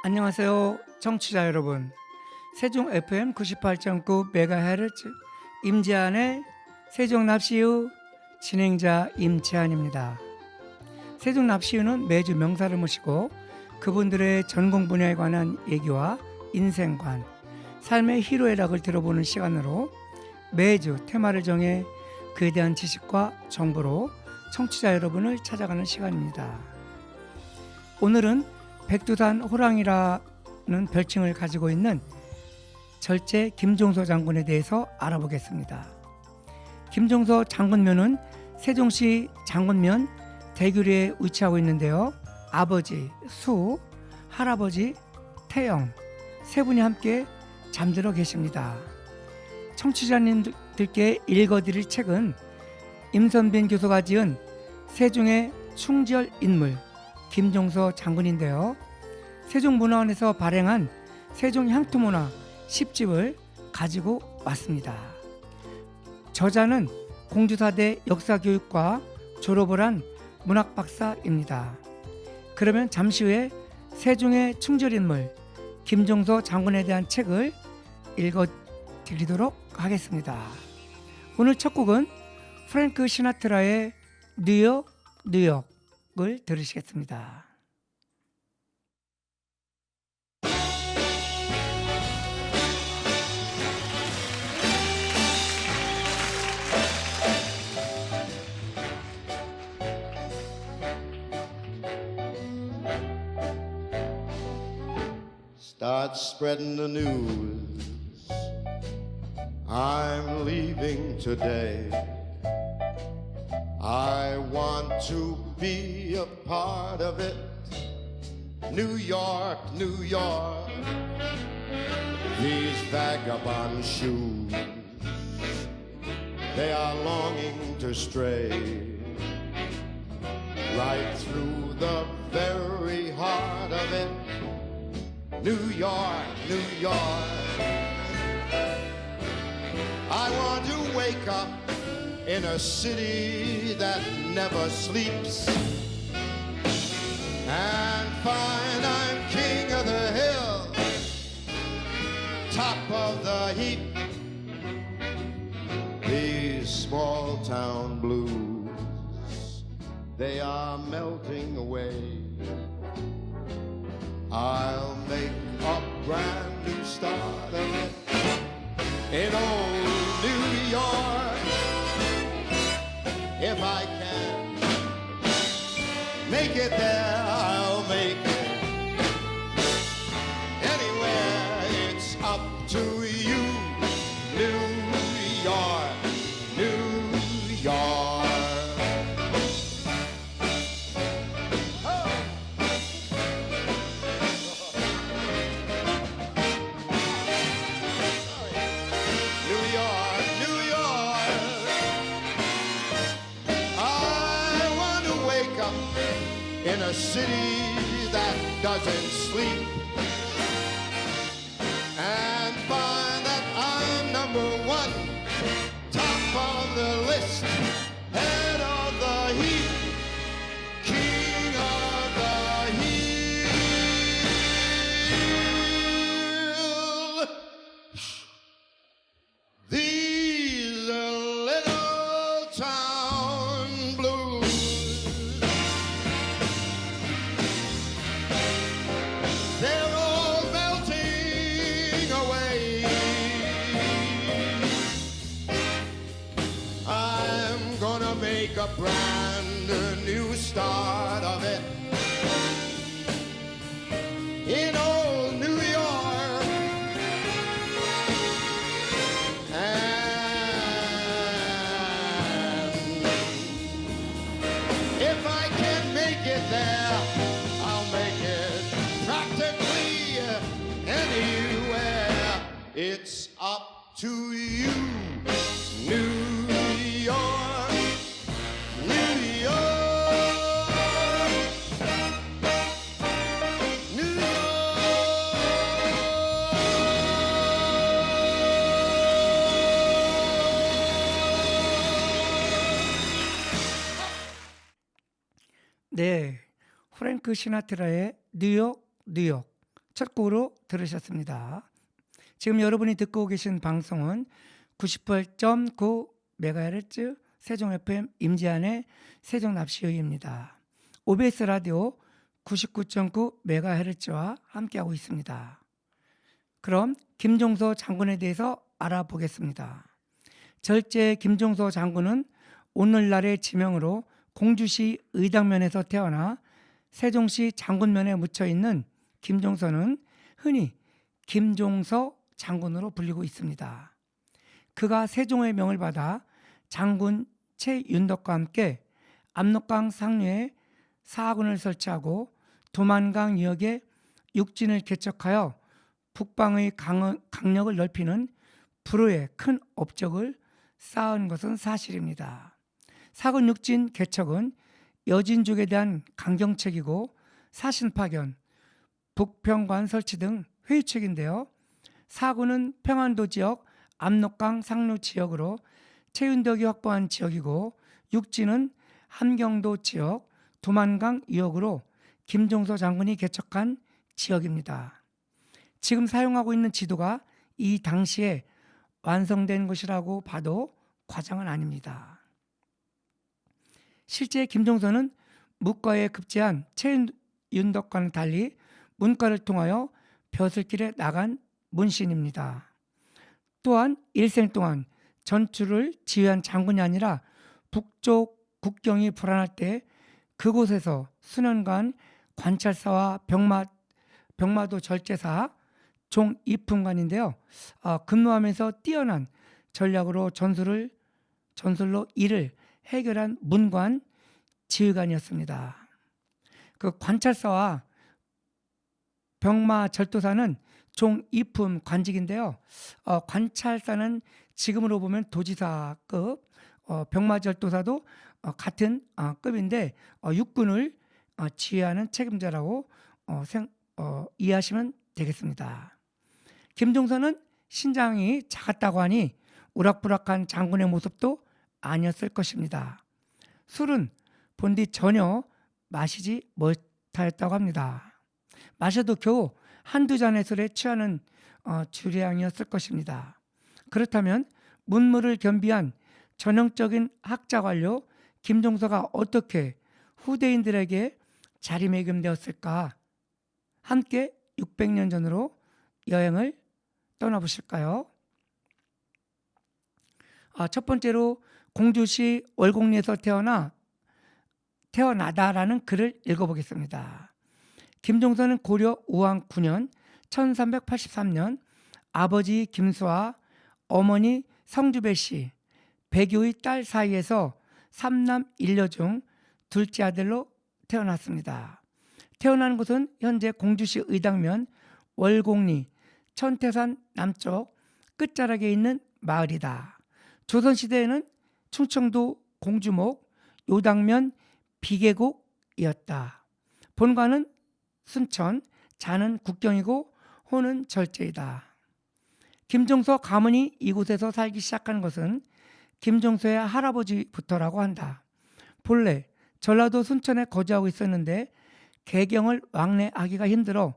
안녕하세요, 청취자 여러분. 세종 FM 98.9MHz 임재한의 세종납시유 진행자 임재한입니다. 세종납시유는 매주 명사를 모시고 그분들의 전공 분야에 관한 얘기와 인생관, 삶의 희로애락을 들어보는 시간으로 매주 테마를 정해 그에 대한 지식과 정보로 청취자 여러분을 찾아가는 시간입니다. 오늘은 백두산 호랑이라는 별칭을 가지고 있는 절제 김종서 장군에 대해서 알아보겠습니다. 김종서 장군묘는 세종시 장군면 대교리에 위치하고 있는데요. 아버지 수, 할아버지 태영 세 분이 함께 잠들어 계십니다. 청취자님들께 읽어드릴 책은 임선빈 교수가 지은 세종의 충절 인물 김종서 장군인데요. 세종문화원에서 발행한 세종향토문화 10집을 가지고 왔습니다. 저자는 공주사대 역사교육과 졸업을 한 문학박사입니다. 그러면 잠시 후에 세종의 충절인물 김종서 장군에 대한 책을 읽어드리도록 하겠습니다. 오늘 첫 곡은 프랭크 시나트라의 뉴욕 뉴욕을 들으시겠습니다. Start spreading the news. I'm leaving today. I want to be a part of it. New York, New York. These vagabond shoes, they are longing to stray right through the very heart of it. New York, New York. I want to wake up in a city that never sleeps and find I'm king of the hill, top of the heap. These small town blues, they are melting away. I'll make a brand new start of it in old New York. If I can make it there, I'll make it. Anywhere, it's up to you. New York, New York. In a city that doesn't sleep and find that I'm number one, top of the list, head of the heap, king of the hill. These little town blues, they're all melting away. I'm gonna make a brand new start of it in old New York. And if I can make it there, I'll make it practically anywhere. It's up to you, New York, New York, New 네, 프랭크 시나트라의 뉴욕 뉴욕 첫 곡으로 들으셨습니다. 지금 여러분이 듣고 계신 방송은 98.9MHz 세종 FM 임지한의 세종납시의입니다. OBS 라디오 99.9MHz와 함께하고 있습니다. 그럼 김종서 장군에 대해서 알아보겠습니다. 절제 김종서 장군은 오늘날의 지명으로 공주시 의당면에서 태어나 세종시 장군면에 묻혀있는 김종서는 흔히 김종서 장군으로 불리고 있습니다. 그가 세종의 명을 받아 장군 최윤덕과 함께 압록강 상류에 사군을 설치하고 두만강 유역에 육진을 개척하여 북방의 강력을 넓히는 불후의 큰 업적을 쌓은 것은 사실입니다. 사군 육진 개척은 여진족에 대한 강경책이고 사신파견, 북평관 설치 등 회유책인데요. 사군은 평안도 지역 압록강 상류 지역으로 최윤덕이 확보한 지역이고, 육진은 함경도 지역 두만강 유역으로 김종서 장군이 개척한 지역입니다. 지금 사용하고 있는 지도가 이 당시에 완성된 것이라고 봐도 과장은 아닙니다. 실제 김종서는 무과에 급제한 최윤덕과는 달리 문과를 통하여 벼슬길에 나간 문신입니다. 또한 일생 동안 전투를 지휘한 장군이 아니라 북쪽 국경이 불안할 때 그곳에서 수년간 관찰사와 병마도 절제사, 종이품관인데요. 근무하면서 뛰어난 전략으로 전술로 이를 해결한 문관 지휘관이었습니다. 그 관찰사와 병마 절도사는 종이품 관직인데요. 관찰사는 지금으로 보면 도지사급, 병마 절도사도 같은 급인데 육군을 지휘하는 책임자라고 이해하시면 되겠습니다. 김종서는 신장이 작았다고 하니 우락부락한 장군의 모습도 아니었을 것입니다. 술은 본디 전혀 마시지 못하였다고 합니다. 마셔도 겨우 한두 잔의 술에 취하는 주량이었을 것입니다. 그렇다면 문무를 겸비한 전형적인 학자 관료 김종서가 어떻게 후대인들에게 자리매김되었을까? 함께 600년 전으로 여행을 떠나보실까요? 첫 번째로 공주시 월곡리에서 태어나다라는 글을 읽어보겠습니다. 김종서는 고려 우왕 9년 1383년 아버지 김수와 어머니 성주배씨 백유의 딸 사이에서 3남 1녀 중 둘째 아들로 태어났습니다. 태어난 곳은 현재 공주시 의당면 월곡리 천태산 남쪽 끝자락에 있는 마을이다. 조선시대에는 충청도 공주목, 요당면 비계곡이었다. 본관은 순천, 자는 국경이고 호는 절제이다. 김종서 가문이 이곳에서 살기 시작한 것은 김종서의 할아버지부터라고 한다. 본래 전라도 순천에 거주하고 있었는데 개경을 왕래하기가 힘들어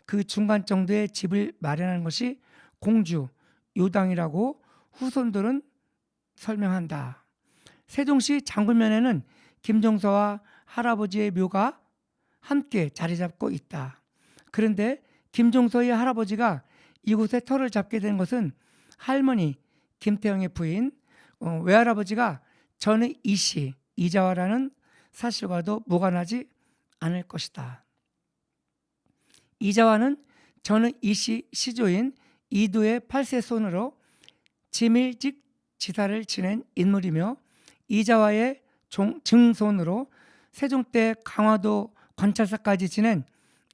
그 중간 정도의 집을 마련한 것이 공주, 요당이라고 후손들은 설명한다. 세종시 장군면에는 김종서와 할아버지의 묘가 함께 자리 잡고 있다. 그런데 김종서의 할아버지가 이곳에 터를 잡게 된 것은 할머니 김태영의 부인 외할아버지가 전의 이씨 이자화라는 사실과도 무관하지 않을 것이다. 이자화는 전의 이씨 시조인 이두의 8세 손으로 지밀직 지사를 지낸 인물이며 이자화의 증손으로 세종 때 강화도 관찰사까지 지낸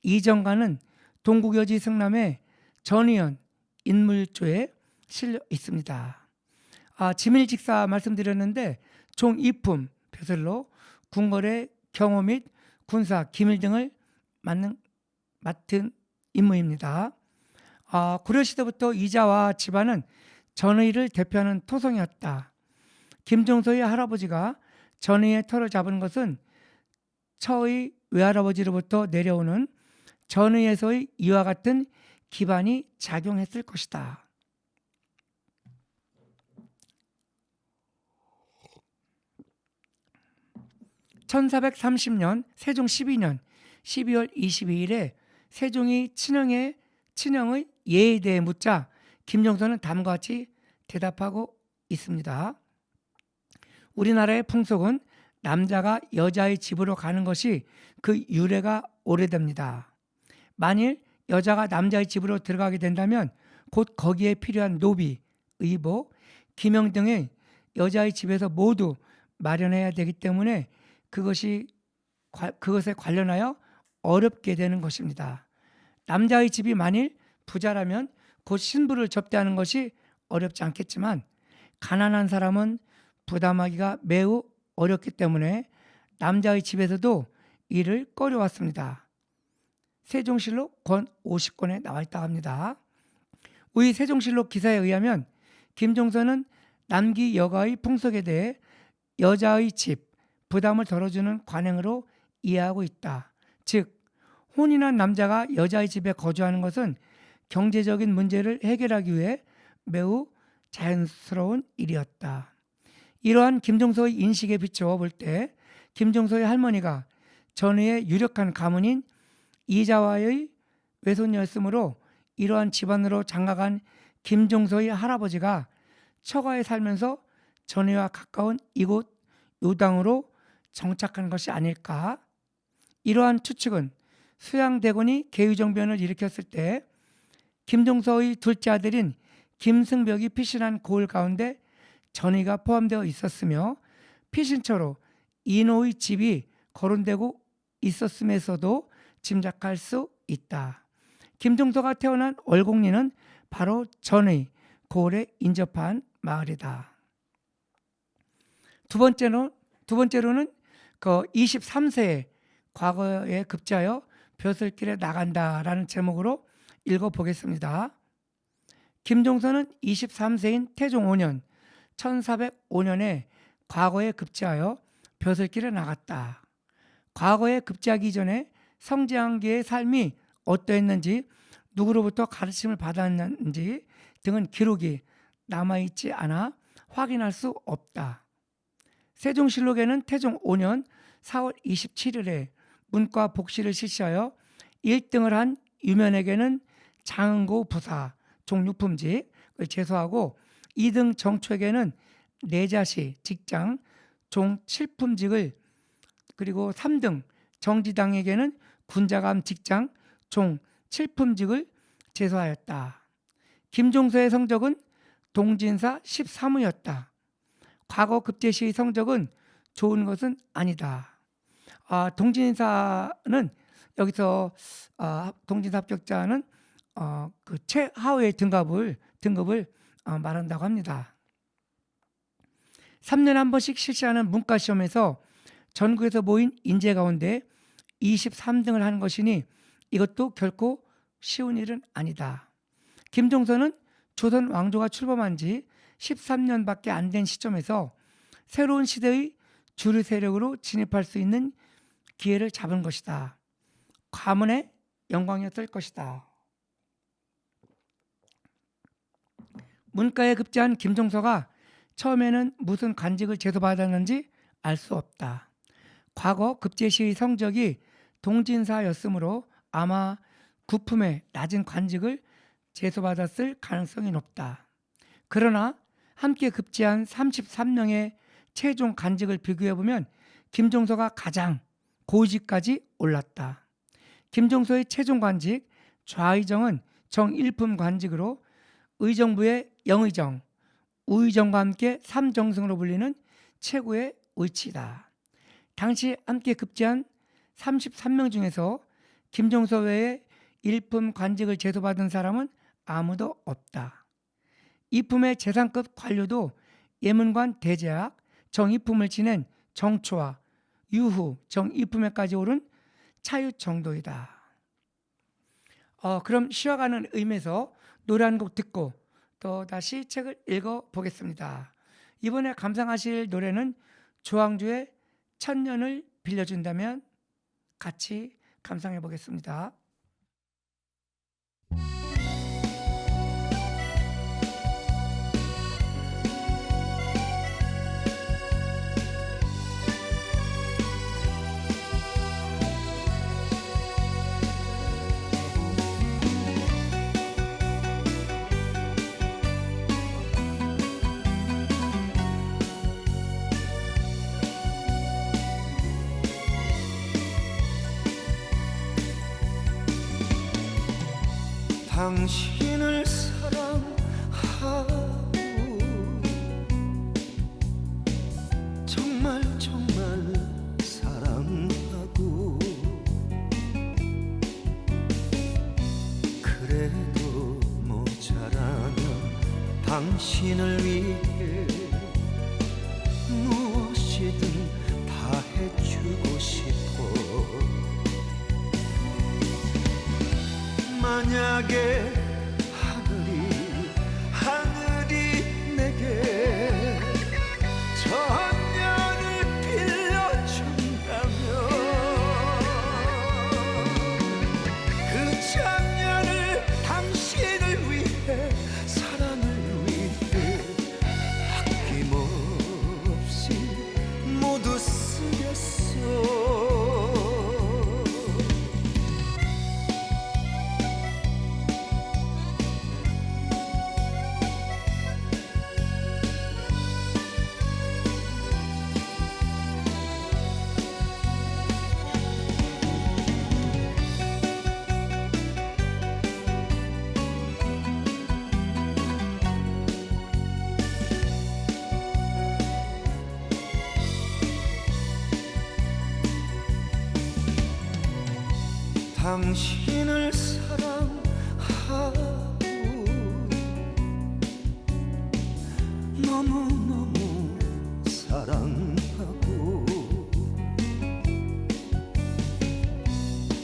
이정관은 동국여지 성남의 전의연 인물조에 실려 있습니다. 지밀직사 말씀드렸는데 종이품 벼슬로 궁궐의 경호 및 군사 기밀 등을 맡은 임무입니다. 고려시대부터 이자화 집안은 전의를 대표하는 토성이었다. 김종서의 할아버지가 전의의 터를 잡은 것은 처의 외할아버지로부터 내려오는 전의에서의 이와 같은 기반이 작용했을 것이다. (1430년) 세종 12년 12월 22일에 세종이 친형의 예에 대해 묻자 김종서는 다음과 같이 대답하고 있습니다. 우리나라의 풍속은 남자가 여자의 집으로 가는 것이 그 유래가 오래됩니다. 만일 여자가 남자의 집으로 들어가게 된다면 곧 거기에 필요한 노비, 의복, 기명 등의 여자의 집에서 모두 마련해야 되기 때문에 그것에 관련하여 어렵게 되는 것입니다. 남자의 집이 만일 부자라면 곧 신부를 접대하는 것이 어렵지 않겠지만 가난한 사람은 부담하기가 매우 어렵기 때문에 남자의 집에서도 이를 꺼려왔습니다. 세종실록 권 50권에 나와 있다고 합니다. 의 세종실록 기사에 의하면 김종서는 남기 여가의 풍속에 대해 여자의 집, 부담을 덜어주는 관행으로 이해하고 있다. 즉 혼인한 남자가 여자의 집에 거주하는 것은 경제적인 문제를 해결하기 위해 매우 자연스러운 일이었다. 이러한 김종서의 인식에 비추어 볼 때 김종서의 할머니가 전의의 유력한 가문인 이자와의 외손녀였으므로 이러한 집안으로 장가간 김종서의 할아버지가 처가에 살면서 전의와 가까운 이곳 요당으로 정착한 것이 아닐까. 이러한 추측은 수양대군이 계유정변을 일으켰을 때 김종서의 둘째 아들인 김승벽이 피신한 고을 가운데 전의가 포함되어 있었으며 피신처로 인호의 집이 거론되고 있었음에서도 짐작할 수 있다. 김종서가 태어난 얼곡리는 바로 전의 고을에 인접한 마을이다. 두 번째로는 그 23세에 과거에 급제하여 벼슬길에 나간다라는 제목으로 읽어보겠습니다. 김종서는 23세인 태종 5년 1405년에 과거에 급제하여 벼슬길에 나갔다. 과거에 급제하기 전에 성지한계의 삶이 어떠했는지, 누구로부터 가르침을 받았는지 등은 기록이 남아있지 않아 확인할 수 없다. 세종실록에는 태종 5년 4월 27일에 문과 복시를 실시하여 1등을 한 유면에게는 장흥고 부사 종6품직을 제소하고 2등 정초에게는 내자시 직장 종 7품직을, 그리고 3등 정지당에게는 군자감 직장 종 7품직을 제소하였다. 김종서의 성적은 동진사 13위였다. 과거 급제 시의 성적은 좋은 것은 아니다. 동진사는 여기서 동진사 합격자는 그 최하위의 등급을 말한다고 합니다. 3년에 한 번씩 실시하는 문과시험에서 전국에서 모인 인재 가운데 23등을 한 것이니 이것도 결코 쉬운 일은 아니다. 김종서는 조선 왕조가 출범한 지 13년밖에 안 된 시점에서 새로운 시대의 주류 세력으로 진입할 수 있는 기회를 잡은 것이다. 가문의 영광이었을 것이다. 문과에 급제한 김종서가 처음에는 무슨 관직을 제소받았는지 알 수 없다. 과거 급제 시의 성적이 동진사였으므로 아마 구품의 낮은 관직을 제소받았을 가능성이 높다. 그러나 함께 급제한 33명의 최종 관직을 비교해보면 김종서가 가장 고위직까지 올랐다. 김종서의 최종 관직 좌의정은 정1품 관직으로 의정부의 영의정, 우의정과 함께 3정승으로 불리는 최고의 위치다. 당시 함께 급제한 33명 중에서 김종서 외에 1품 관직을 제소받은 사람은 아무도 없다. 2품의 재상급 관료도 예문관 대제학 정2품을 지낸 정초와 유후 정2품에까지 오른 차유 정도이다. 그럼 쉬어가는 의미에서 노래 한 곡 듣고 또 다시 책을 읽어보겠습니다. 이번에 감상하실 노래는 조항조의 천년을 빌려준다면 같이 감상해 보겠습니다. 당신을 사랑하고 정말 정말 사랑하고 그래도 모자라면 당신을 위해 무엇이든 다 해주고 싶어. 만약에 하늘이 내게 천년을 빌려준다면 그 천년을 당신을 위해 사랑을 위해 아낌없이 모두 쓰겠어. 당신을 사랑하고 너무너무 사랑하고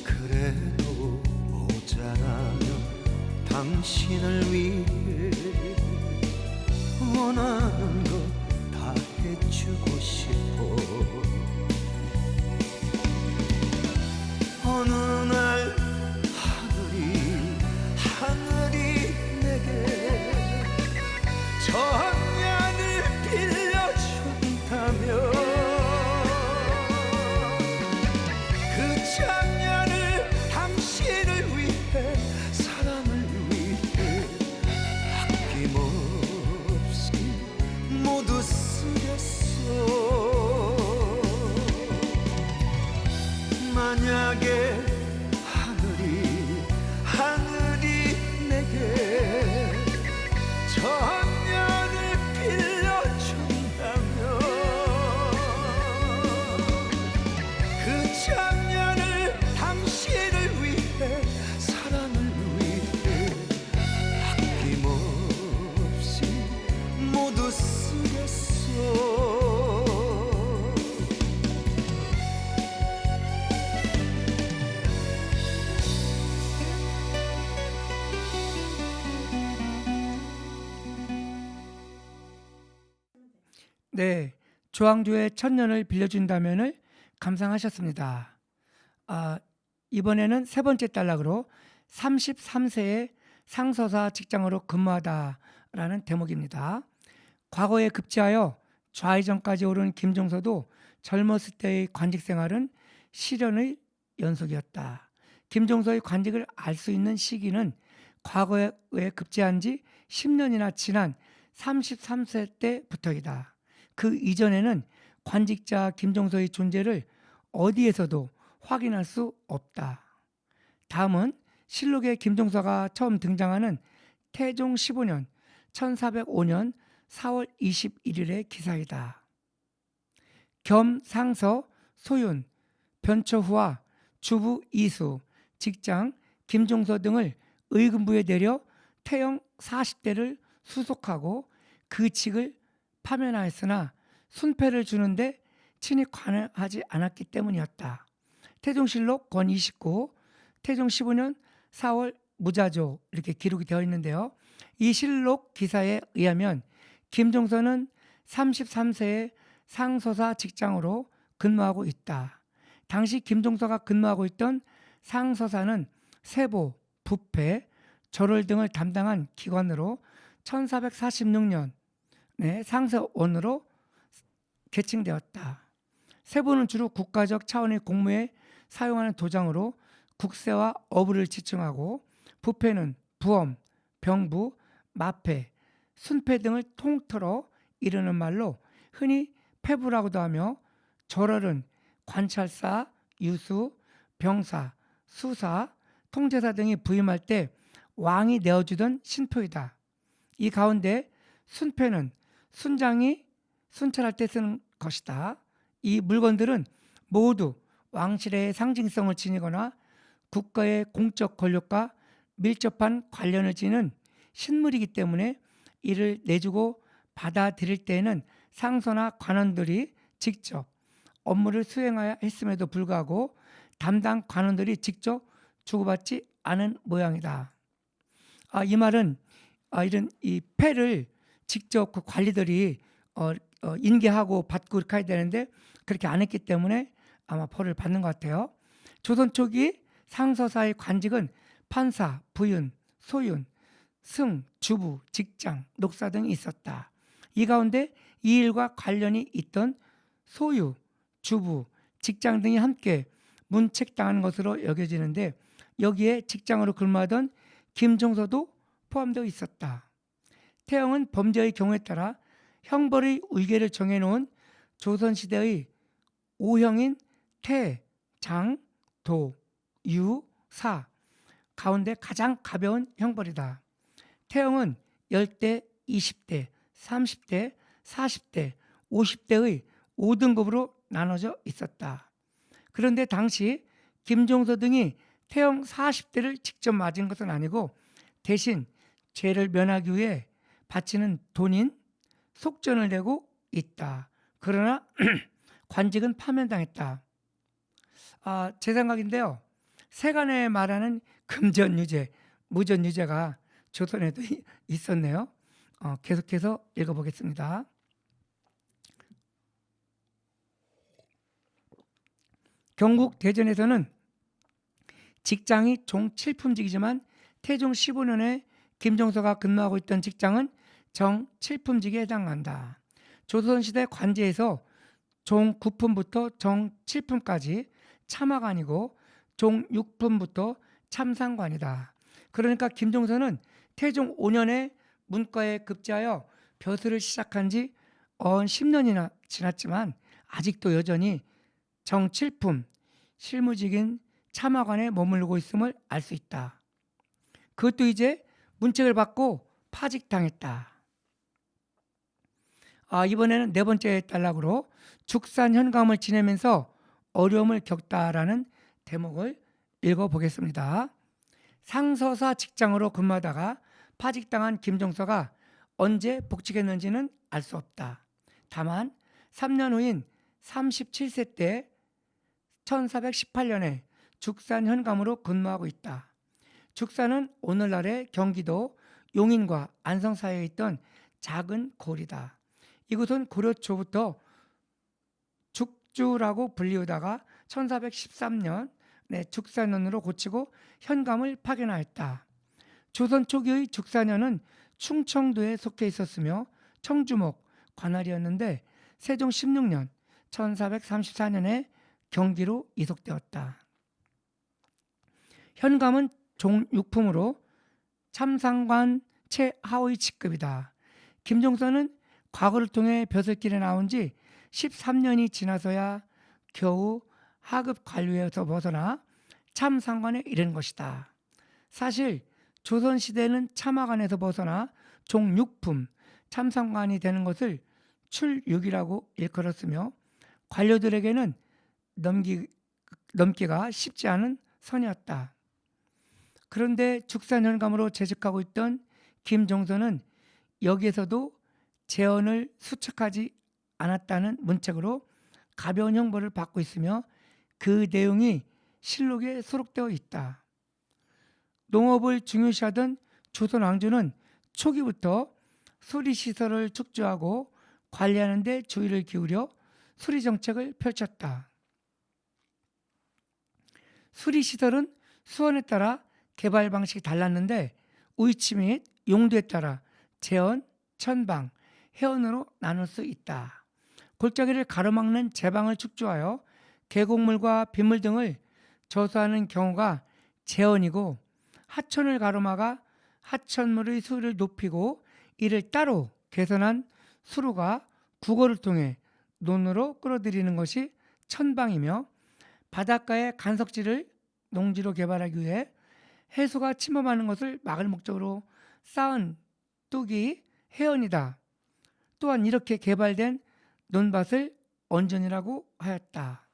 그래도 모자라면 당신을 위해 원하는 것 다 해주고 싶어. 어느 날 하늘이 내게 천년을 빌려준다면 그 천년을 당신을 위해 사랑을 위해 아낌없이 모두 쓰겠어. 만약에 하늘이 내게 천년을 빌려준다면 그 천년을 당신을 위해 사랑을 위해 아낌없이 모두 쓰겠어. 네, 조항조의 천년을 빌려준다면을 감상하셨습니다. 이번에는 세 번째 단락으로 33세의 상서사 직장으로 근무하다라는 대목입니다. 과거에 급제하여 좌의정까지 오른 김종서도 젊었을 때의 관직 생활은 시련의 연속이었다. 김종서의 관직을 알 수 있는 시기는 과거에 급제한 지 10년이나 지난 33세 때부터이다. 그 이전에는 관직자 김종서의 존재를 어디에서도 확인할 수 없다. 다음은 실록에 김종서가 처음 등장하는 태종 15년 1405년 4월 21일의 기사이다. 겸 상서 소윤, 변초후와 주부 이수, 직장 김종서 등을 의금부에 내려 태영 40대를 수속하고 그 직을 파면하였으나 순패를 주는데 친히 관여하지 않았기 때문이었다. 태종실록 권 29, 태종 15년 4월 무자조 이렇게 기록이 되어 있는데요. 이 실록 기사에 의하면 김종서는 33세의 상서사 직장으로 근무하고 있다. 당시 김종서가 근무하고 있던 상서사는 세보, 부패, 절월 등을 담당한 기관으로 1446년 상서원으로 개칭되었다. 세보는 주로 국가적 차원의 공무에 사용하는 도장으로 국세와 어부를 지칭하고, 부패는 부엄, 병부, 마패, 순패 등을 통틀어 이르는 말로 흔히 패부라고도 하며, 절월은 관찰사, 유수, 병사, 수사, 통제사 등이 부임할 때 왕이 내어주던 신표이다. 이 가운데 순표는 순장이 순찰할 때 쓰는 것이다. 이 물건들은 모두 왕실의 상징성을 지니거나 국가의 공적 권력과 밀접한 관련을 지닌 신물이기 때문에 이를 내주고 받아들일 때에는 상소나 관원들이 직접 업무를 수행해야 했음에도 불구하고 담당 관원들이 직접 주고받지 않은 모양이다. 이 말은 이런 이 패를 직접 그 관리들이 인계하고 받고 이렇게 해야 되는데 그렇게 안 했기 때문에 아마 벌을 받는 것 같아요. 조선 초기 상서사의 관직은 판사, 부윤, 소윤, 승, 주부, 직장, 녹사 등이 있었다. 이 가운데 이 일과 관련이 있던 소유, 주부, 직장 등이 함께 문책당하는 것으로 여겨지는데 여기에 직장으로 근무하던 김종서도 포함되어 있었다. 태형은 범죄의 경우에 따라 형벌의 위계를 정해놓은 조선시대의 5형인 태, 장, 도, 유, 사 가운데 가장 가벼운 형벌이다. 태형은 10대, 20대, 30대, 40대, 50대의 5등급으로 나눠져 있었다. 그런데 당시 김종서 등이 태형 40대를 직접 맞은 것은 아니고 대신 죄를 면하기 위해 바치는 돈인 속전을 내고 있다. 그러나 관직은 파면당했다. 제 생각인데요. 세간에 말하는 금전유죄, 무전유죄가 조선에도 있었네요. 계속해서 읽어보겠습니다. 경국 대전에서는 직장이 종 7품직이지만 태종 15년에 김종서가 근무하고 있던 직장은 정 7품직에 해당한다. 조선시대 관제에서 종 9품부터 정 7품까지 참하관이고 종 6품부터 참상관이다. 그러니까 김종서는 태종 5년에 문과에 급제하여 벼슬을 시작한 지 10년이나 지났지만 아직도 여전히 정 7품 실무직인 참하관에 머무르고 있음을 알 수 있다. 그것도 이제 문책을 받고 파직당했다. 이번에는 네 번째 단락으로 죽산 현감을 지내면서 어려움을 겪다라는 대목을 읽어보겠습니다. 상서사 직장으로 근무하다가 파직당한 김종서가 언제 복직했는지는 알 수 없다. 다만 3년 후인 37세 때 1418년에 죽산 현감으로 근무하고 있다. 죽산은 오늘날의 경기도 용인과 안성 사이에 있던 작은 고을이다. 이곳은 고려 초부터 죽주라고 불리우다가 1413년 죽산현으로 고치고 현감을 파견하였다. 조선 초기의 죽산현은 충청도에 속해 있었으며 청주목 관할이었는데 세종 16년 1434년에 경기로 이속되었다. 현감은 종 6품으로 참상관 최하의 직급이다. 김종서는 과거를 통해 벼슬길에 나온 지 13년이 지나서야 겨우 하급 관료에서 벗어나 참상관에 이른 것이다. 사실 조선시대에는 참하관에서 벗어나 종 6품 참상관이 되는 것을 출육이라고 일컬었으며 관료들에게는 넘기가 쉽지 않은 선이었다. 그런데 죽산현감으로 재직하고 있던 김종서는 여기에서도 재언을 수척하지 않았다는 문책으로 가벼운 형벌을 받고 있으며 그 내용이 실록에 수록되어 있다. 농업을 중요시하던 조선 왕조는 초기부터 수리시설을 축조하고 관리하는 데 주의를 기울여 수리정책을 펼쳤다. 수리시설은 수원에 따라 개발 방식이 달랐는데 위치 및 용도에 따라 재원, 천방, 해원으로 나눌 수 있다. 골짜기를 가로막는 제방을 축조하여 계곡물과 빗물 등을 저수하는 경우가 재원이고 하천을 가로막아 하천물의 수위를 높이고 이를 따로 개선한 수로가 국어를 통해 논으로 끌어들이는 것이 천방이며 바닷가의 간석지를 농지로 개발하기 위해 해수가 침범하는 것을 막을 목적으로 쌓은 뚝이 해연이다. 또한 이렇게 개발된 논밭을 언전이라고 하였다.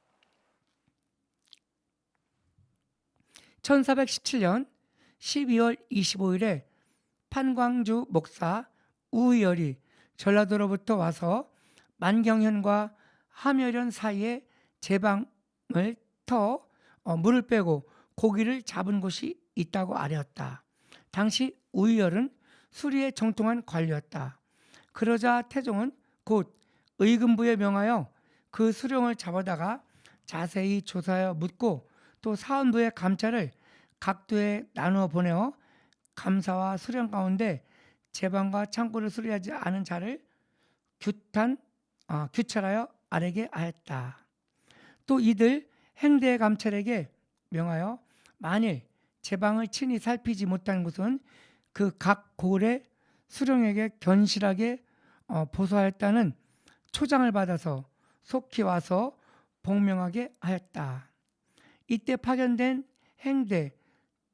1417년 12월 25일에 판광주 목사 우의열이 전라도로부터 와서 만경현과 함열현 사이에 제방을 터 물을 빼고 고기를 잡은 곳이 있다고 아뢰었다. 당시 우의열은 수리에 정통한 관리였다. 그러자 태종은 곧 의금부에 명하여 그 수령을 잡아다가 자세히 조사하여 묻고 또 사헌부의 감찰을 각도에 나누어 보내어 감사와 수령 가운데 제방과 창고를 수리하지 않은 자를 규찰하여 아래게 하였다. 또 이들 행대 감찰에게 명하여 만일 제방을 친히 살피지 못한 곳은 그 각 고을의 수령에게 견실하게 보소하였다는 초장을 받아서 속히 와서 복명하게 하였다. 이때 파견된 행대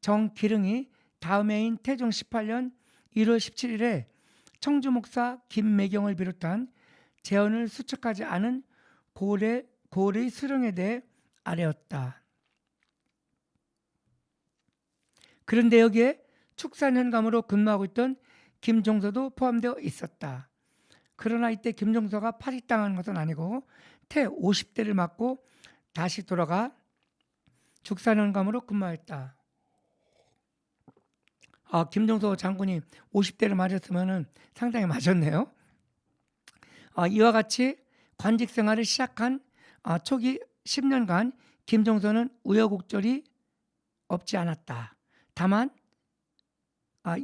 정기릉이 다음 해인 태종 18년 1월 17일에 청주 목사 김매경을 비롯한 재언을 수척하지 않은 고을의 수령에 대해 아뢰었다. 그런데 여기에 축산현감으로 근무하고 있던 김종서도 포함되어 있었다. 그러나 이때 김종서가 파직당한 것은 아니고 태 50대를 맞고 다시 돌아가 축산현감으로 근무했다. 김종서 장군이 50대를 맞았으면 상당히 맞았네요. 이와 같이 관직 생활을 시작한 초기 10년간 김종서는 우여곡절이 없지 않았다. 다만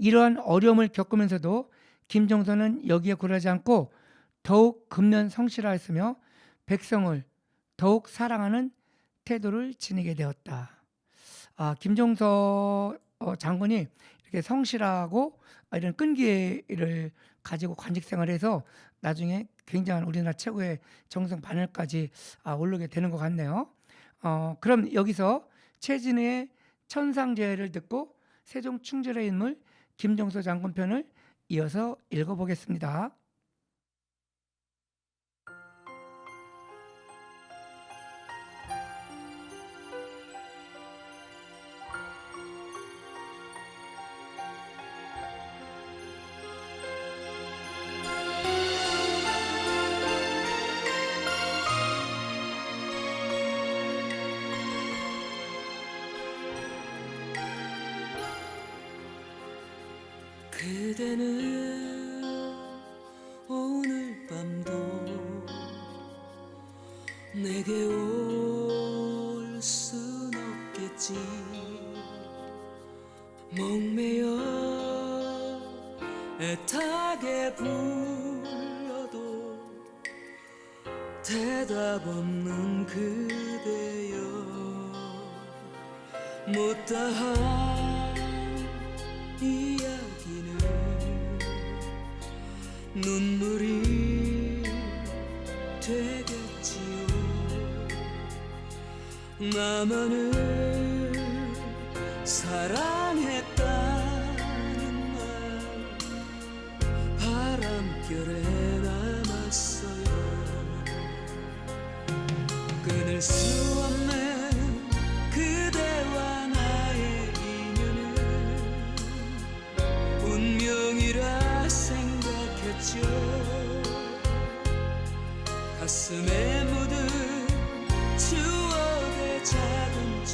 이러한 어려움을 겪으면서도 김종서는 여기에 굴하지 않고 더욱 근면 성실하였으며 백성을 더욱 사랑하는 태도를 지니게 되었다. 김종서 장군이 이렇게 성실하고 이런 끈기를 가지고 관직 생활해서 나중에 굉장한 우리나라 최고의 정성 반열까지 오르게 되는 것 같네요. 그럼 여기서 최진우의 천상제를 듣고 세종 충절의 인물 김종서 장군 편을 이어서 읽어보겠습니다. 그대는 오늘 밤도 내게 올 순 없겠지. 목매여 애타게 불러도 대답 없는 그대여, 못다한 이야기는 눈물이 되겠지요. 나만을 사랑했다는 말 바람결에 남았어요. 끊을 수 없는 그대와 나의 인연은 운명이라 생각했죠. 가슴에 묻은 추억의 작은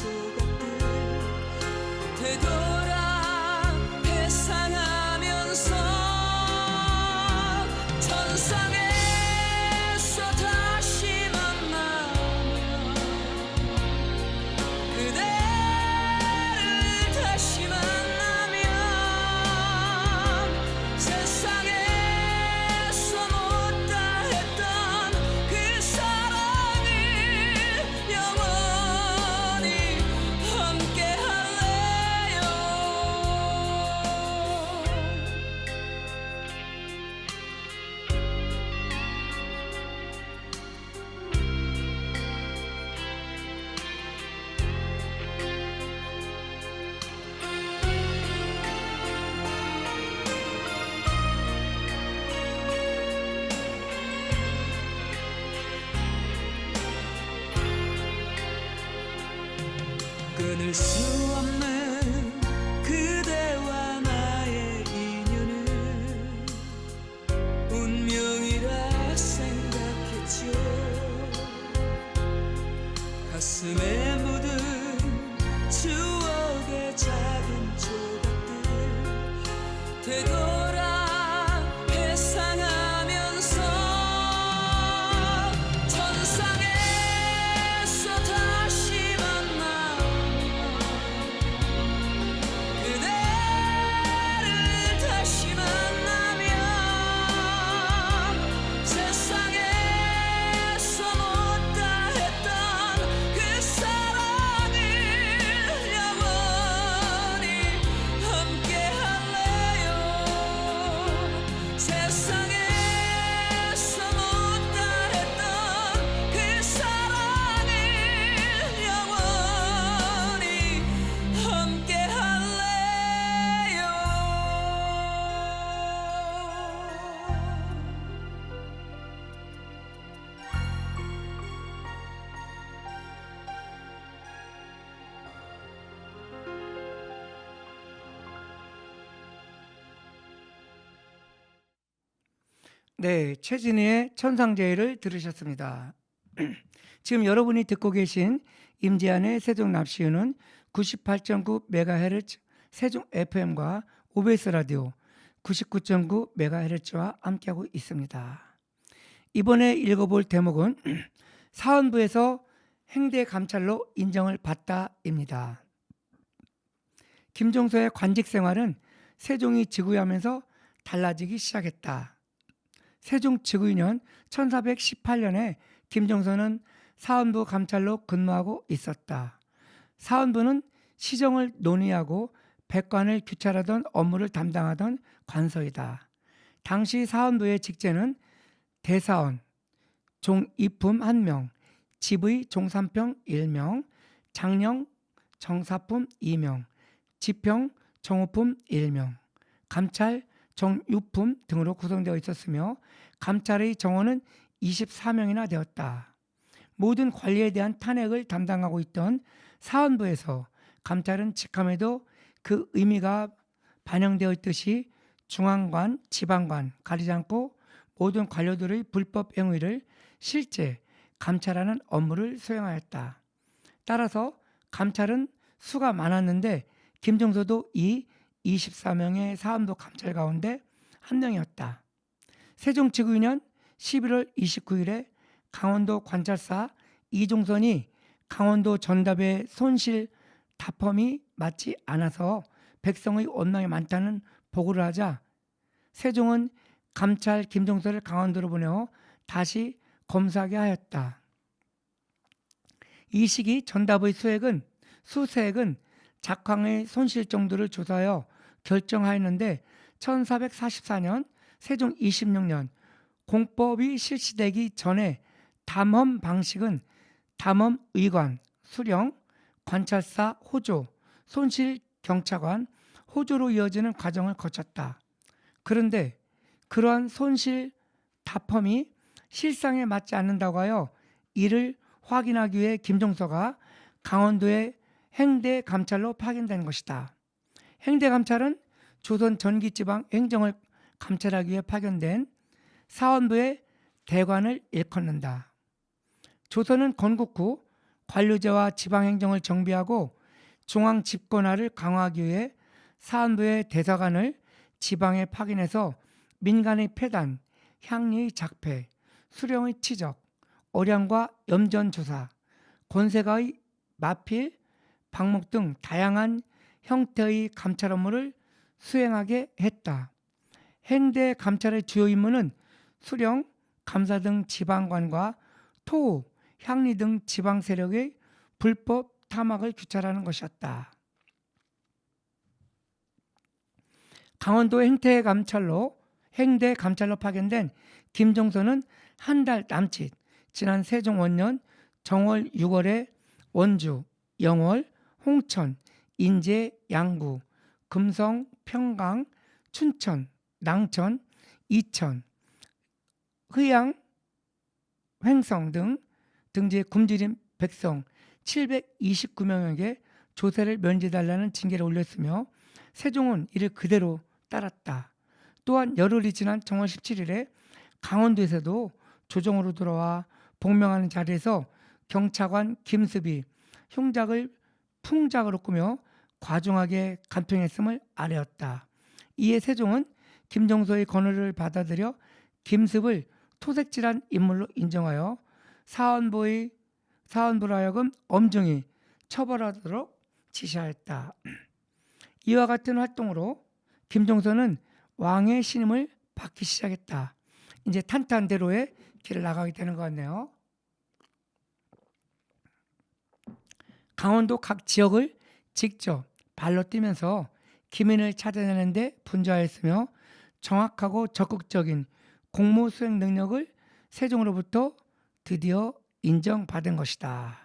되돌아 회상하면서 천상에서 다시 만나면 그대를 다시 만나면 세상에서 못다 했던 그 사랑을 영원히 함께 할래요. 세상에서 못다 했던 그 사랑을 영원히 함께 할래요. 네, 최진희의 천상제일을 들으셨습니다. 지금 여러분이 듣고 계신 임지한의 세종납시은은 98.9MHz 세종 FM과 OBS 라디오 99.9MHz와 함께하고 있습니다. 이번에 읽어볼 대목은 사헌부에서 행대 감찰로 인정을 받다입니다. 김종서의 관직 생활은 세종이 즉위하면서 달라지기 시작했다. 세종 즉위년 1418년에 김종서는 사헌부 감찰로 근무하고 있었다. 사헌부는 시정을 논의하고 백관을 규찰하던 업무를 담당하던 관서이다. 당시 사헌부의 직제는 대사원, 종이품 1명, 집의 종삼평 1명, 장령 정사품 2명, 지평 정호품 1명, 감찰 정유품 등으로 구성되어 있었으며 감찰의 정원은 24명이나 되었다. 모든 관리에 대한 탄핵을 담당하고 있던 사헌부에서 감찰은 직함에도 그 의미가 반영되어 있듯이 중앙관, 지방관 가리지 않고 모든 관료들의 불법 행위를 실제 감찰하는 업무를 수행하였다. 따라서 감찰은 수가 많았는데 김종서도 이 24명의 사헌부 감찰 가운데 한 명이었다. 세종 즉위년 11월 29일에 강원도 관찰사 이종선이 강원도 전답의 손실 다펌이 맞지 않아서 백성의 원망이 많다는 보고를 하자 세종은 감찰 김종서를 강원도로 보내어 다시 검사하게 하였다. 이 시기 전답의 수색은 작황의 손실 정도를 조사하여 결정하였는데 1444년 세종 26년 공법이 실시되기 전에 담험 방식은 담험 의관, 수령, 관찰사 호조, 손실 경차관, 호조로 이어지는 과정을 거쳤다. 그런데 그러한 손실 다펌이 실상에 맞지 않는다고 하여 이를 확인하기 위해 김종서가 강원도의 행대 감찰로 파견된 것이다. 행대 감찰은 조선 전기지방 행정을 감찰하기 위해 파견된 사헌부의 대관을 일컫는다. 조선은 건국 후 관료제와 지방행정을 정비하고 중앙 집권화를 강화하기 위해 사헌부의 대사관을 지방에 파견해서 민간의 폐단, 향리의 작폐, 수령의 치적, 어량과 염전 조사, 권세가의 마필, 방목 등 다양한 형태의 감찰 업무를 수행하게 했다. 행대 감찰의 주요 임무는 수령, 감사 등 지방관과 토우, 향리 등 지방 세력의 불법 탐악을 규찰하는 것이었다. 강원도 행대 감찰로 파견된 김종서는 한 달 남짓 지난 세종 원년 정월 6월에 원주, 영월, 홍천, 인제, 양구, 금성, 평강, 춘천, 낭천, 이천, 의양, 횡성 등 등지의 굶주린 백성 729명에게 조세를 면제달라는 징계를 올렸으며 세종은 이를 그대로 따랐다. 또한 열흘이 지난 정월 17일에 강원도에서도 조정으로 들어와 복명하는 자리에서 경차관 김습이 흉작을 풍작으로 꾸며 과중하게 간통했음을 아뢰었다. 이에 세종은 김종서의 건의를 받아들여 김습을 토색질한 인물로 인정하여 사헌부로 하여금 엄중히 처벌하도록 지시하였다. 이와 같은 활동으로 김종서는 왕의 신임을 받기 시작했다. 이제 탄탄대로의 길을 나가게 되는 것 같네요. 강원도 각 지역을 직접 발로 뛰면서 기민을 찾아내는 데 분주하였으며 정확하고 적극적인 공무 수행 능력을 세종으로부터 드디어 인정받은 것이다.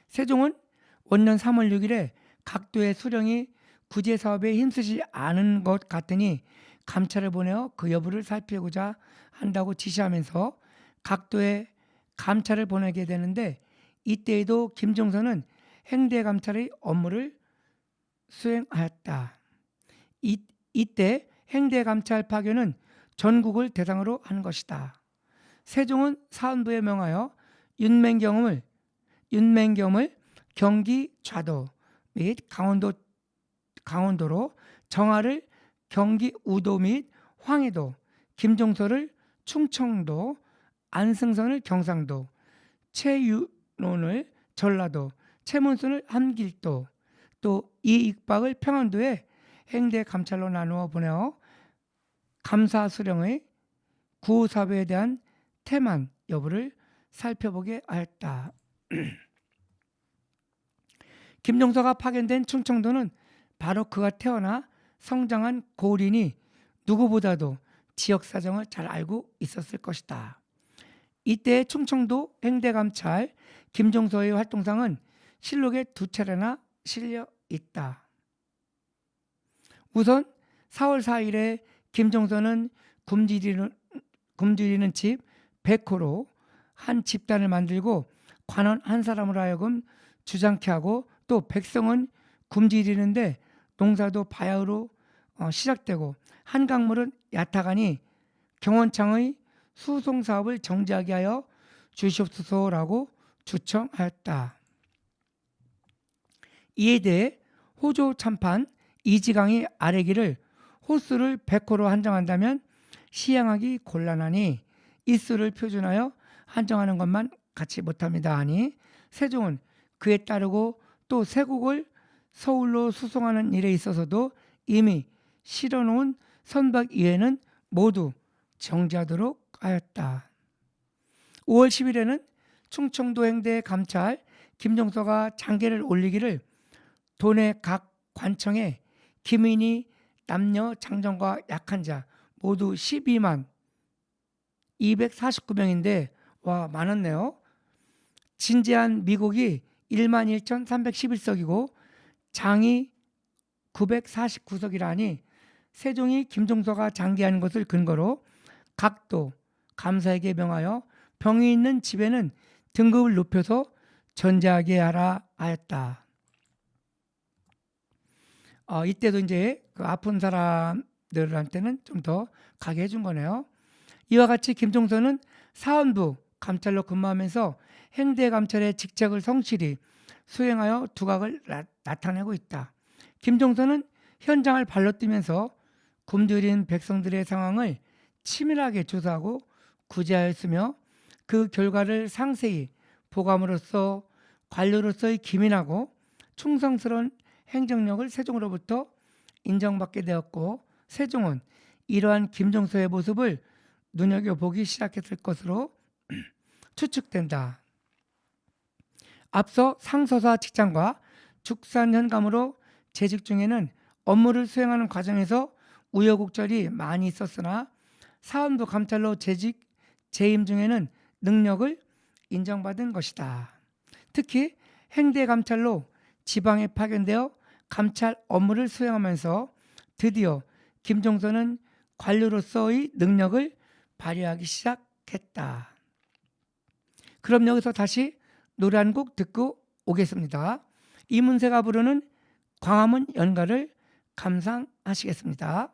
세종은 원년 3월 6일에 각도의 수령이 구제 사업에 힘쓰지 않은 것 같으니 감찰을 보내어 그 여부를 살피고자 한다고 지시하면서 각도에 감찰을 보내게 되는데, 이때에도 김종서는 행대감찰의 업무를 수행하였다. 이때 행대감찰 파견은 전국을 대상으로 하는 것이다. 세종은 사헌부에 명하여 윤맹겸을 경기 좌도 및 강원도로, 정하를 경기 우도 및 황해도, 김종서를 충청도, 안승선을 경상도, 최윤원을 전라도, 최문순을 함길도, 또 이익박을 평안도에 행대 감찰로 나누어 보내어 감사 수령의 구사부에 대한 태만 여부를 살펴보게 하였다. 김종서가 파견된 충청도는 바로 그가 태어나 성장한 고을이니 누구보다도 지역 사정을 잘 알고 있었을 것이다. 이때 충청도 행대감찰 김종서의 활동상은 실록에 2차례나 실려 있다. 우선 4월 4일에 김종서는 굶주리는 집 백호로 한 집단을 만들고 관원 한 사람으로 하여금 주장케 하고, 또 백성은 굶주리는데 농사도 바야흐로 시작되고 한강물은 얕아가니 경원창의 수송 사업을 정지하게 하여 주시옵소서라고 주청하였다. 이에 대해 호조 참판 이지강이 아래기를 호수를 100호로 한정한다면 시행하기 곤란하니 이수를 표준하여 한정하는 것만 갖지 못합니다 하니, 세종은 그에 따르고 또 세곡을 서울로 수송하는 일에 있어서도 이미 실어놓은 선박 이외에는 모두 정지하도록 하였다. 5월 10일에는 충청도 행대 감찰 김종서가 장계를 올리기를 도내 각 관청에 기민이 남녀 장정과 약한 자 모두 12만 249명인데 와 많았네요. 진제한 미국이 1만 1,311석이고 장이 949석이라니 세종이 김종서가 장계하는 것을 근거로 각도 감사에게 명하여 병이 있는 집에는 등급을 높여서 전제하게 하라 하였다. 이때도 이제 그 아픈 사람들한테는 좀 더 가게 해준 거네요. 이와 같이 김종서는 사헌부 감찰로 근무하면서 행대 감찰의 직책을 성실히 수행하여 두각을 나타내고 있다. 김종서는 현장을 발로 뛰면서 굶주린 백성들의 상황을 치밀하게 조사하고 구제하였으며 그 결과를 상세히 보감으로써 관료로서의 기민하고 충성스러운 행정력을 세종으로부터 인정받게 되었고, 세종은 이러한 김종서의 모습을 눈여겨보기 시작했을 것으로 추측된다. 앞서 상서사 직장과 죽산 현감으로 재직 중에는 업무를 수행하는 과정에서 우여곡절이 많이 있었으나 사헌부 감찰로 재임 중에는 능력을 인정받은 것이다. 특히 행대 감찰로 지방에 파견되어 감찰 업무를 수행하면서 드디어 김종서는 관료로서의 능력을 발휘하기 시작했다. 그럼 여기서 다시 노래 한 곡 듣고 오겠습니다. 이문세가 부르는 광화문 연가를 감상하시겠습니다.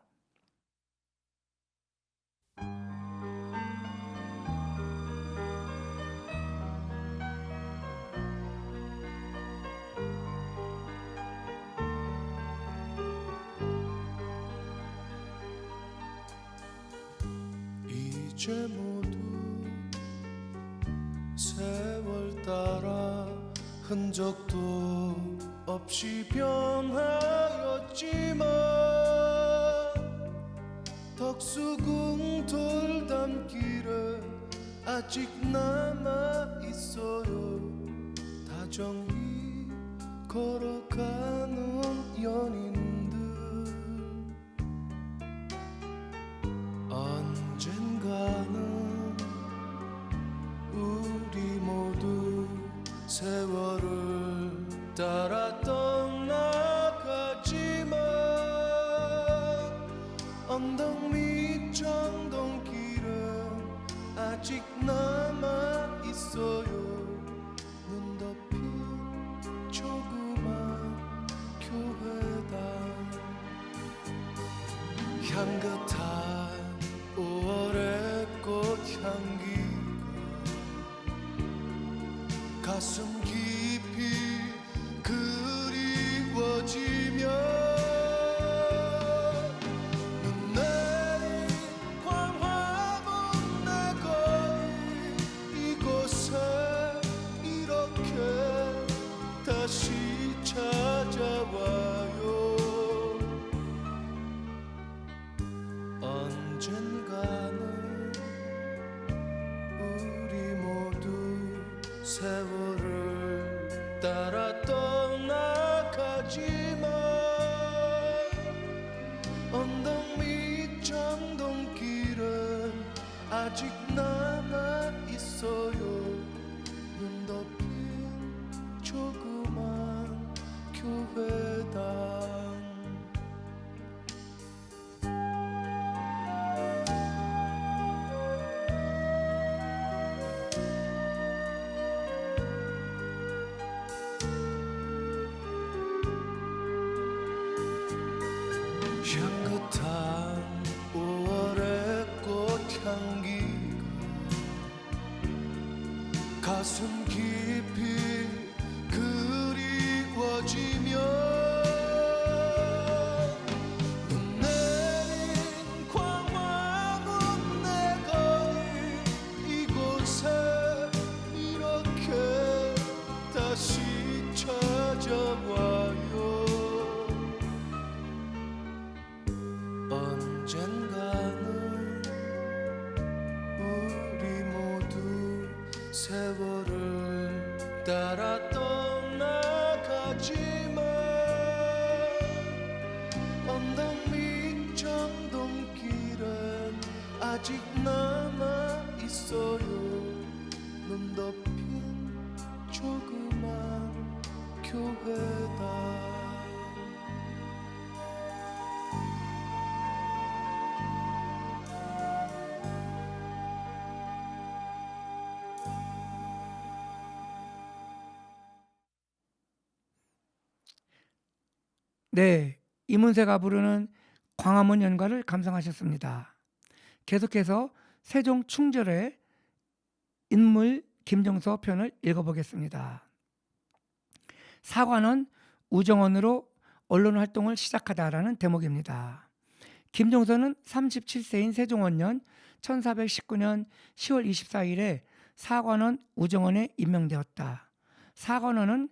이제 모두 세월 따라 흔적도 없이 변하였지만 덕수궁 돌담길에 아직 남아있어요. 다정히 걸어가는 연인들. 언젠가는 우리 모두 세월을 따라 떠나가지만 언덕 밑 정동길은 아직 남아있어요. 눈 덮인 조그만 교회당. 향긋한 5월의 꽃향기가 가슴 깊이 그리워지며 눈 내린 광화문 내 거리 이곳에 이렇게 다시 찾아와요. 언젠가는 우리 모두 세월을 따라 떠나가지만 언덕 밑 정동길은 아직 남아있어요. 눈 덮인 조그만 교회당. 향긋한 5월의 꽃향기가 가슴 깊이 그리워지며 눈 내린 광화문 내 거리 이곳에 이렇게 다시 찾아와요. 언젠가는 우리 모두 세월을 따라 떠나가지만 언덕 밑 정동길은 아직 남아있어요. 눈 덮인 조그만 교회당. 네, 이문세가 부르는 광화문 연가를 감상하셨습니다. 계속해서 세종 충절의 인물 김종서 편을 읽어보겠습니다. 사관원 우정원으로 언론 활동을 시작하다라는 대목입니다. 김종서는 37세인 세종원년 1419년 10월 24일에 사관원 우정원에 임명되었다. 사관원은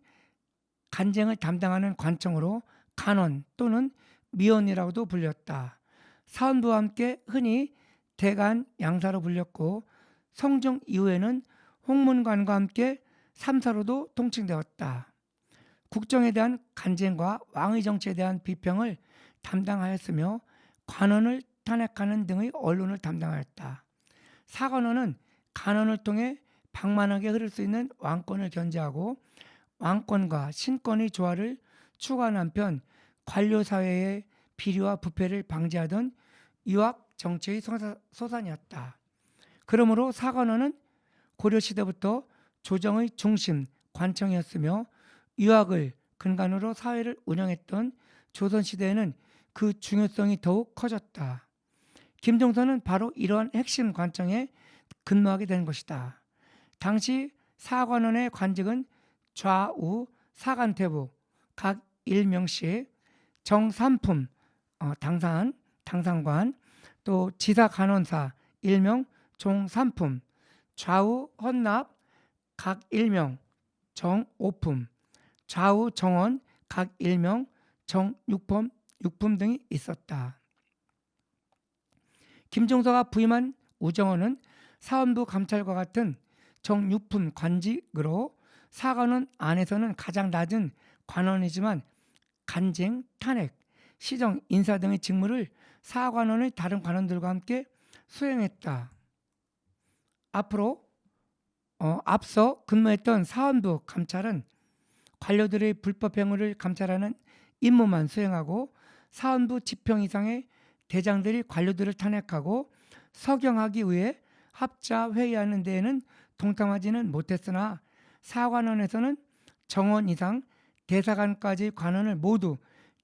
간쟁을 담당하는 관청으로 간원 또는 미원이라고도 불렸다. 사원부와 함께 흔히 대간 양사로 불렸고 성종 이후에는 홍문관과 함께 삼사로도 통칭되었다. 국정에 대한 간쟁과 왕의 정치에 대한 비평을 담당하였으며 관원을 탄핵하는 등의 언론을 담당하였다. 사관원은 간원을 통해 방만하게 흐를 수 있는 왕권을 견제하고 왕권과 신권의 조화를 추구하는 한편 관료사회의 비리와 부패를 방지하던 유학 정치의 소산이었다. 그러므로 사관원은 고려시대부터 조정의 중심 관청이었으며 유학을 근간으로 사회를 운영했던 조선시대에는 그 중요성이 더욱 커졌다. 김종서는 바로 이러한 핵심 관청에 근무하게 된 것이다. 당시 사관원의 관직은 좌우 사관대부 각 일명씩 정삼품 당상관 또 지사간원사 일명 종 3품, 좌우 헌납 각 1명, 정 5품, 좌우 정원 각 1명, 정 6품 등이 있었다. 김종서가 부임한 우정원은 사원부 감찰과 같은 정 6품 관직으로 사관원 안에서는 가장 낮은 관원이지만 간쟁, 탄핵, 시정, 인사 등의 직무를 사관원의 다른 관원들과 함께 수행했다. 앞서 근무했던 사원부 감찰은 관료들의 불법 행위를 감찰하는 임무만 수행하고 사원부 지평 이상의 대장들이 관료들을 탄핵하고 서경하기 위해 합자 회의하는 데에는 동참하지는 못했으나 사관원에서는 정원 이상 대사관까지 관원을 모두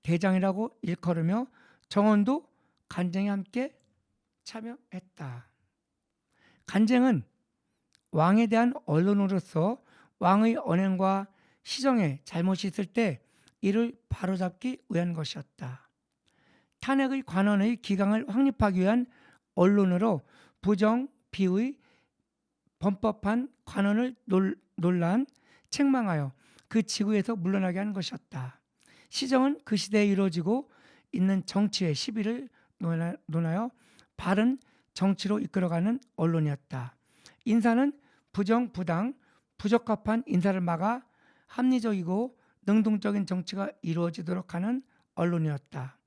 대장이라고 일컬으며 정원도 간쟁에 함께 참여했다. 간쟁은 왕에 대한 언론으로서 왕의 언행과 시정에 잘못이 있을 때 이를 바로잡기 위한 것이었다. 탄핵의 관원의 기강을 확립하기 위한 언론으로 부정, 비의 범법한 관원을 논란, 책망하여 그 지구에서 물러나게 하는 것이었다. 시정은 그 시대에 이루어지고 있는 정치의 시비를 논하여 바른 정치로 이끌어가는 언론이었다. 인사는 부정, 부당, 부적합한 인사를 막아 합리적이고 능동적인 정치가 이루어지도록 하는 언론이었다.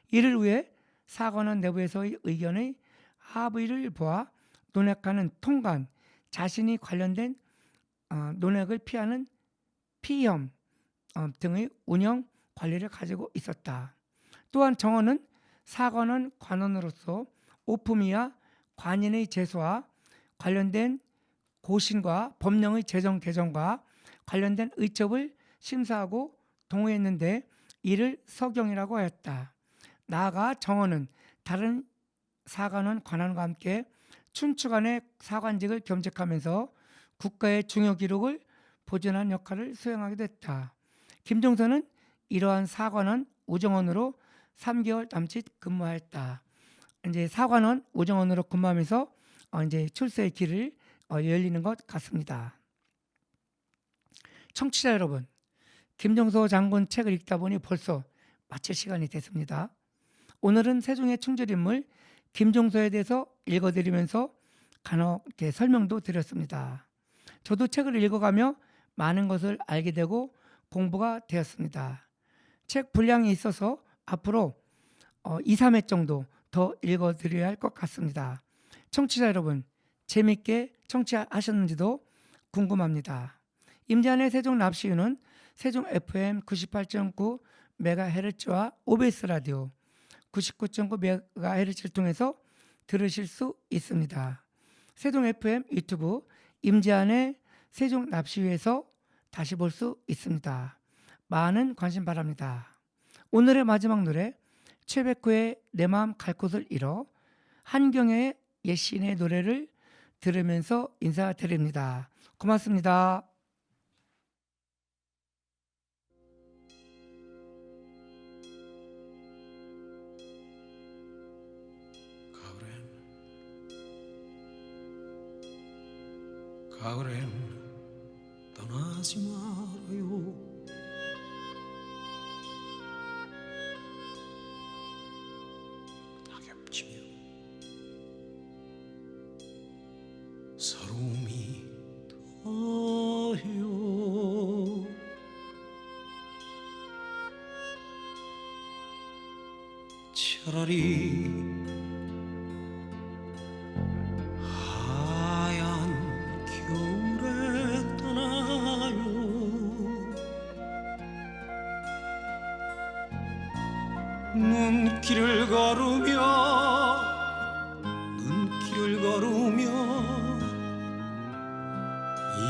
이를 위해 사관원 내부에서의 의견의 합의를 보아 논핵하는 통관, 자신이 관련된 논핵을 피하는 피혐 등의 운영 관리를 가지고 있었다. 또한 정원은 사관원 관원으로서 오품이야 관인의 제소와 관련된 고신과 법령의 제정 개정과 관련된 의첩을 심사하고 동의했는데 이를 서경이라고 하였다. 나아가 정원은 다른 사관원 관원과 함께 춘추관의 사관직을 겸직하면서 국가의 중요 기록을 보존하는 역할을 수행하게 됐다. 김종서는 이러한 사관원 우정원으로 3개월 남짓 근무하였다. 이제 사관원 우정원으로 근무하면서 이제 출세의 길을 열리는 것 같습니다. 청취자 여러분, 김종서 장군 책을 읽다 보니 벌써 마칠 시간이 됐습니다. 오늘은 세종의 충절인물 김종서에 대해서 읽어드리면서 간혹 이렇게 설명도 드렸습니다. 저도 책을 읽어가며 많은 것을 알게 되고 공부가 되었습니다. 책 분량이 있어서 앞으로 2, 3회 정도 더 읽어드려야 할 것 같습니다. 청취자 여러분, 재미있게 청취하셨는지도 궁금합니다. 임재한의 세종 납시유는 세종 FM 98.9 MHz와 OBS 라디오 99.9 MHz를 통해서 들으실 수 있습니다. 세종 FM 유튜브 임재한의 세종 납시유에서 다시 볼 수 있습니다. 많은 관심 바랍니다. 오늘의 마지막 노래 최백호의 내 마음 갈 곳을 잃어, 한경애의 옛 시인의 노래를 들으면서 인사드립니다. 고맙습니다. 가을엔 떠나지 말아요. 낙엽치며 서러움이 더해요. 차라리 겨울에 떠나요. 눈길을 걸으며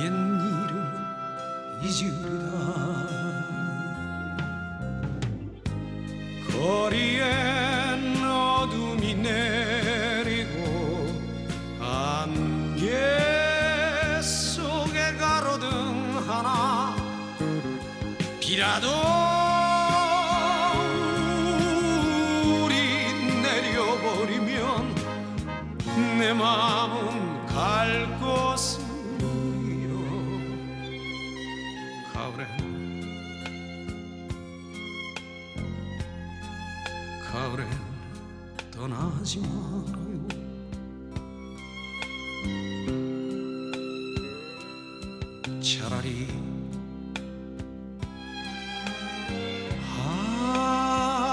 옛일을 잊으리라. 거리엔 어둠이 내리고 안개 속에 가로등 하나 비라도 우리 내려버리면 내 마음은 떠나지 말아요. 차라리 하얀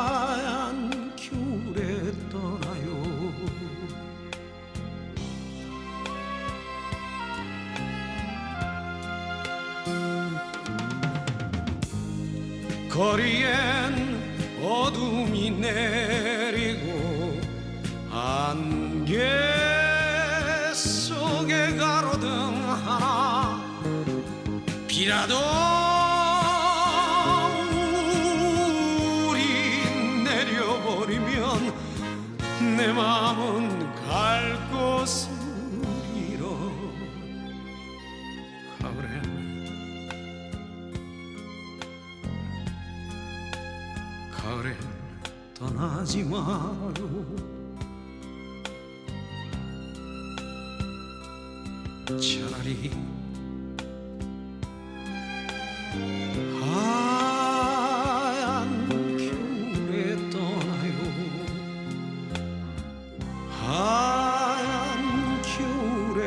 겨울에 떠나요. 거리엔 어둠이 내리고 안개 속에 가로등 하나 비라도 우리 내려버리면 내 마음은 갈 곳을 잃어. 가을엔 떠나지 마요. 차라리 하얀 겨울에 떠나요. 하얀 겨울에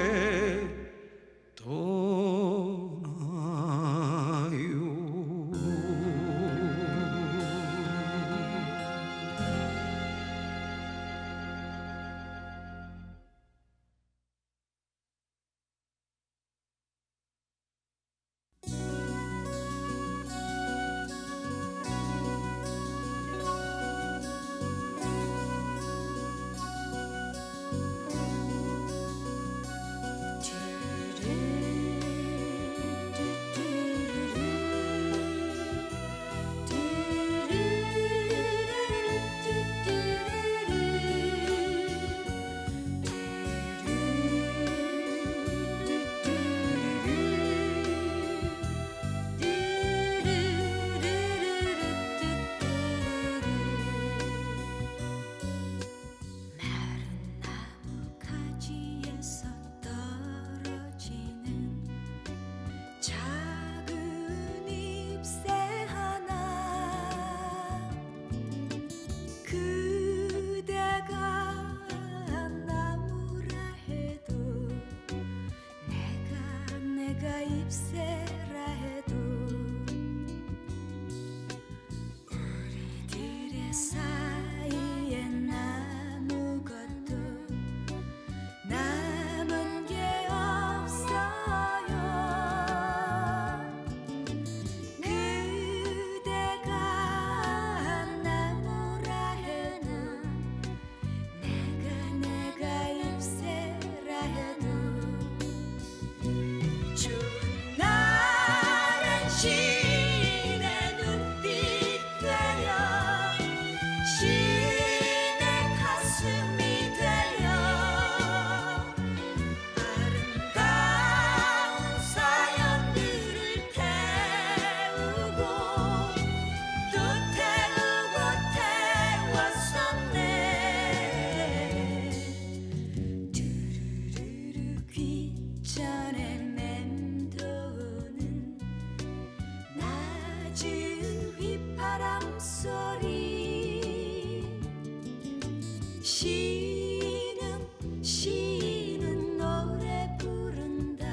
시는 노래 부른다.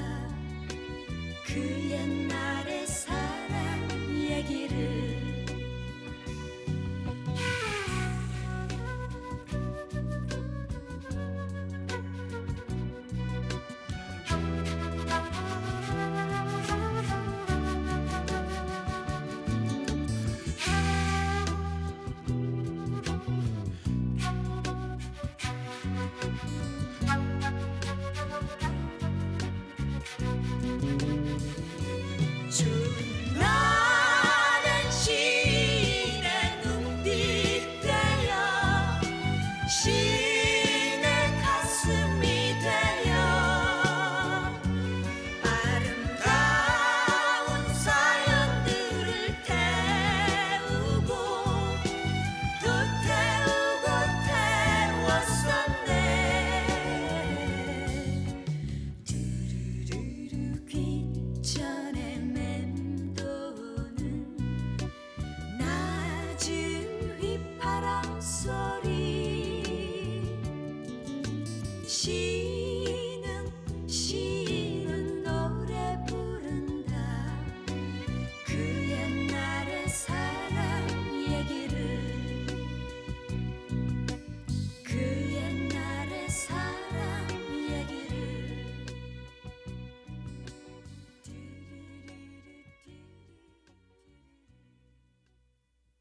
그 옛날의 사랑 얘기를. 나는 시인의 눈빛 되어 시인의 가슴이 되어 아름다운 사연들을 태우고 또 태우고 태웠었네. 두루루루 귀전에 낮은 휘파람 소리 시